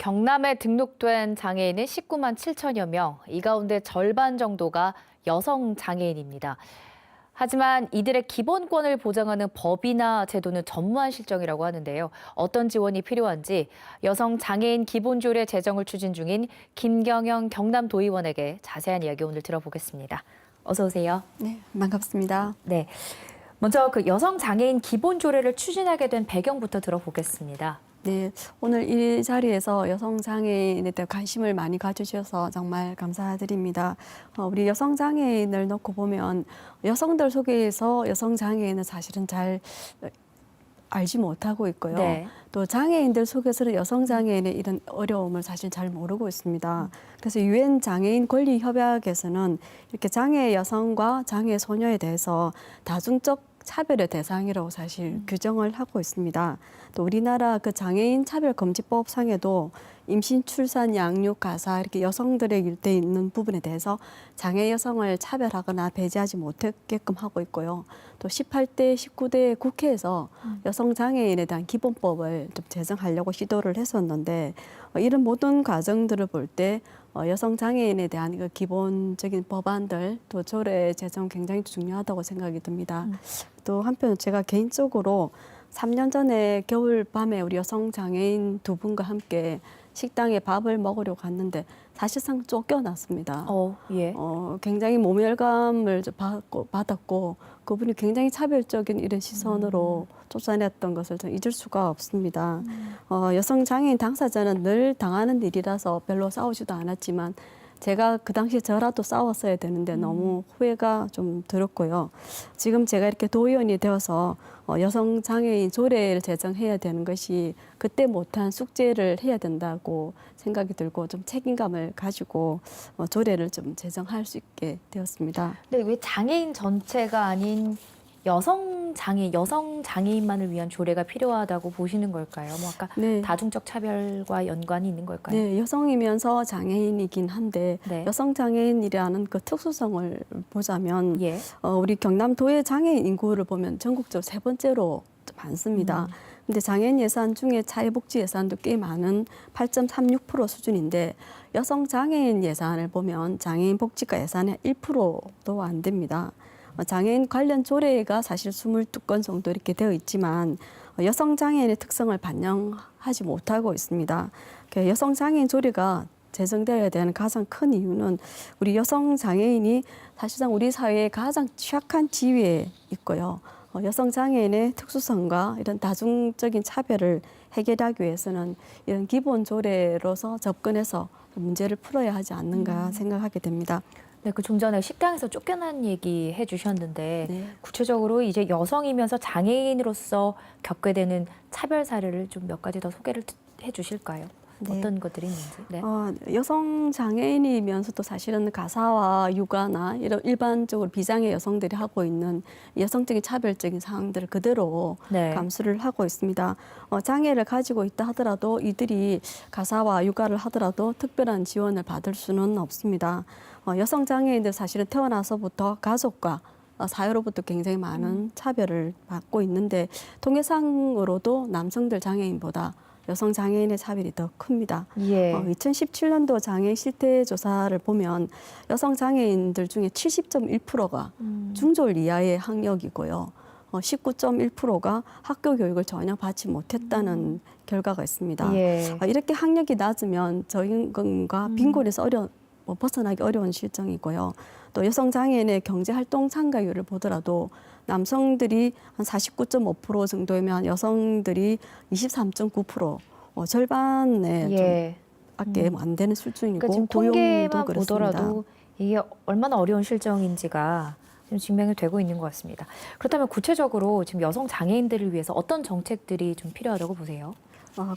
경남에 등록된 장애인은 19만 7천여 명, 이 가운데 절반 정도가 여성 장애인입니다. 하지만 이들의 기본권을 보장하는 법이나 제도는 전무한 실정이라고 하는데요. 어떤 지원이 필요한지 여성 장애인 기본조례 제정을 추진 중인 김경영 경남도의원에게 자세한 이야기 오늘 들어보겠습니다. 어서 오세요. 네, 반갑습니다. 네, 먼저 그 여성 장애인 기본조례를 추진하게 된 배경부터 들어보겠습니다. 네, 오늘 이 자리에서 여성 장애인에 대해 관심을 많이 가져주셔서 정말 감사드립니다. 우리 여성 장애인을 놓고 보면 여성들 속에서 여성 장애인은 사실은 잘 알지 못하고 있고요. 네. 또 장애인들 속에서는 여성 장애인의 이런 어려움을 사실 잘 모르고 있습니다. 그래서 유엔 장애인 권리 협약에서는 이렇게 장애 여성과 장애 소녀에 대해서 다중적 차별의 대상이라고 사실 규정을 하고 있습니다. 또 우리나라 그 장애인 차별금지법상에도 임신, 출산, 양육, 가사 이렇게 여성들의 일대에 있는 부분에 대해서 장애 여성을 차별하거나 배제하지 못하게끔 하고 있고요. 또 18대, 19대 국회에서 여성 장애인에 대한 기본법을 좀 제정하려고 시도를 했었는데 이런 모든 과정들을 볼 때 여성 장애인에 대한 그 기본적인 법안들 또 조례 제정 굉장히 중요하다고 생각이 듭니다. 또 한편 제가 개인적으로 3년 전에 겨울 밤에 우리 여성 장애인 두 분과 함께 식당에 밥을 먹으러 갔는데 사실상 쫓겨났습니다. 예. 굉장히 모멸감을 받았고 그분이 굉장히 차별적인 이런 시선으로 쫓아냈던 것을 좀 잊을 수가 없습니다. 여성 장애인 당사자는 늘 당하는 일이라서 별로 싸우지도 않았지만 제가 그 당시에 저라도 싸웠어야 되는데 너무 후회가 좀 들었고요. 지금 제가 이렇게 도의원이 되어서 여성 장애인 조례를 제정해야 되는 것이 그때 못한 숙제를 해야 된다고 생각이 들고 좀 책임감을 가지고 조례를 좀 제정할 수 있게 되었습니다. 근데 왜 장애인 전체가 아닌 여성 장애인만을 위한 조례가 필요하다고 보시는 걸까요? 뭐 아까 네. 다중적 차별과 연관이 있는 걸까요? 네, 여성이면서 장애인이긴 한데 네. 여성 장애인이라는 그 특수성을 보자면 예. 우리 경남도의 장애인 인구를 보면 전국적으로 세 번째로 많습니다. 근데 장애인 예산 중에 사회복지 예산도 꽤 많은 8.36% 수준인데 여성 장애인 예산을 보면 장애인 복지과 예산의 1%도 안 됩니다. 장애인 관련 조례가 사실 22건 정도 이렇게 되어 있지만 여성 장애인의 특성을 반영하지 못하고 있습니다. 여성 장애인 조례가 제정되어야 되는 가장 큰 이유는 우리 여성 장애인이 사실상 우리 사회의 가장 취약한 지위에 있고요. 여성 장애인의 특수성과 이런 다중적인 차별을 해결하기 위해서는 이런 기본 조례로서 접근해서 문제를 풀어야 하지 않는가 생각하게 됩니다. 네, 그 좀 전에 식당에서 쫓겨난 얘기 해주셨는데 네. 구체적으로 이제 여성이면서 장애인으로서 겪게 되는 차별 사례를 좀 몇 가지 더 소개를 해주실까요? 네. 어떤 것들이 있는지. 네. 여성 장애인이면서도 사실은 가사와 육아나 이런 일반적으로 비장애 여성들이 하고 있는 여성적인 차별적인 상황들을 그대로 네. 감수를 하고 있습니다. 장애를 가지고 있다 하더라도 이들이 가사와 육아를 하더라도 특별한 지원을 받을 수는 없습니다. 여성 장애인들 사실은 태어나서부터 가족과 사회로부터 굉장히 많은 차별을 받고 있는데 통계상으로도 남성들 장애인보다 여성 장애인의 차별이 더 큽니다. 예. 2017년도 장애인 실태 조사를 보면 여성 장애인들 중에 70.1%가 중졸 이하의 학력이고요. 19.1%가 학교 교육을 전혀 받지 못했다는 결과가 있습니다. 예. 이렇게 학력이 낮으면 저임금과 빈곤에서 벗어나기 어려운 실정이고요. 또 여성 장애인의 경제 활동 참가율을 보더라도 남성들이 한 49.5% 정도이면 여성들이 23.9%, 절반에 예. 좀밖에 안 되는 수준이고 그러니까 지금 고용도 통계만 그렇습니다. 보더라도 이게 얼마나 어려운 실정인지가 지금 증명이 되고 있는 것 같습니다. 그렇다면 구체적으로 지금 여성 장애인들을 위해서 어떤 정책들이 좀 필요하다고 보세요?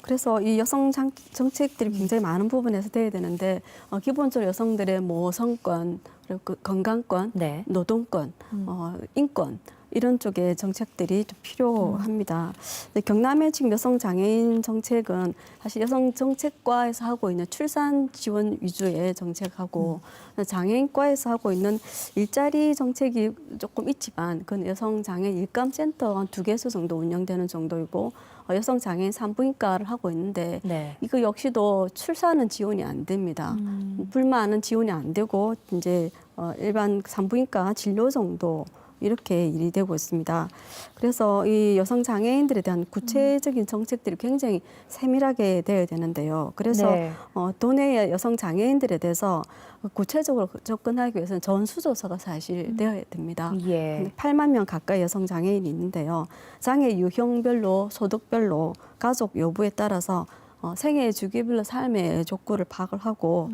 그래서 이 여성 정책들이 굉장히 많은 부분에서 돼야 되는데 기본적으로 여성들의 모성권, 그리고 건강권, 네. 노동권, 인권 이런 쪽의 정책들이 좀 필요합니다. 근데 경남의 지금 여성 장애인 정책은 사실 여성 정책과에서 하고 있는 출산 지원 위주의 정책하고 장애인과에서 하고 있는 일자리 정책이 조금 있지만 그건 여성 장애인 일감센터 한 2개소 정도 운영되는 정도이고 여성 장애인 산부인과를 하고 있는데 네. 이거 역시도 출산은 지원이 안 됩니다. 불만은 지원이 안 되고 이제 일반 산부인과 진료 정도 이렇게 일이 되고 있습니다. 그래서 이 여성 장애인들에 대한 구체적인 정책들이 굉장히 세밀하게 되어야 되는데요. 그래서 네. 도내의 여성 장애인들에 대해서 구체적으로 접근하기 위해서는 전수조사가 사실 되어야 됩니다. 예. 8만 명 가까이 여성 장애인이 있는데요. 장애 유형별로, 소득별로, 가족 여부에 따라서 생애 주기별로 삶의 족구를 파악을 하고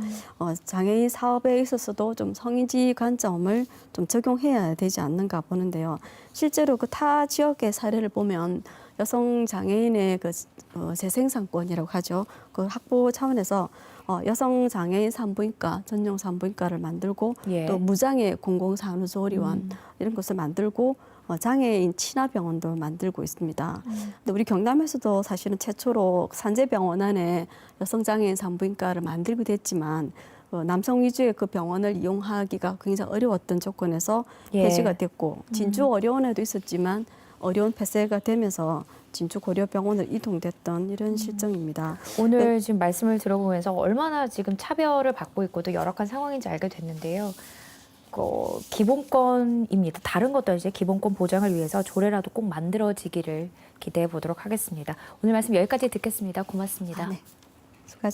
장애인 사업에 있어서도 좀 성인지 관점을 좀 적용해야 되지 않는가 보는데요. 실제로 그 타 지역의 사례를 보면 여성 장애인의 그 재생산권이라고 하죠. 그 확보 차원에서 여성 장애인 산부인과, 전용 산부인과를 만들고 예. 또 무장애 공공산후조리원 이런 것을 만들고 장애인 친화병원도 만들고 있습니다. 근데 우리 경남에서도 사실은 최초로 산재병원 안에 여성장애인 산부인과를 만들게 됐지만 남성 위주의 그 병원을 이용하기가 굉장히 어려웠던 조건에서 예. 폐지가 됐고 진주 어려원에도 있었지만 어려운 폐쇄가 되면서 진주 고려병원을 이동됐던 이런 실정입니다. 오늘 지금 말씀을 들어보면서 얼마나 지금 차별을 받고 있고 또 열악한 상황인지 알게 됐는데요. 기본권입니다. 다른 것도 이제 기본권 보장을 위해서 조례라도 꼭 만들어지기를 기대해 보도록 하겠습니다. 오늘 말씀 여기까지 듣겠습니다. 고맙습니다. 네. 수고하셨습니다.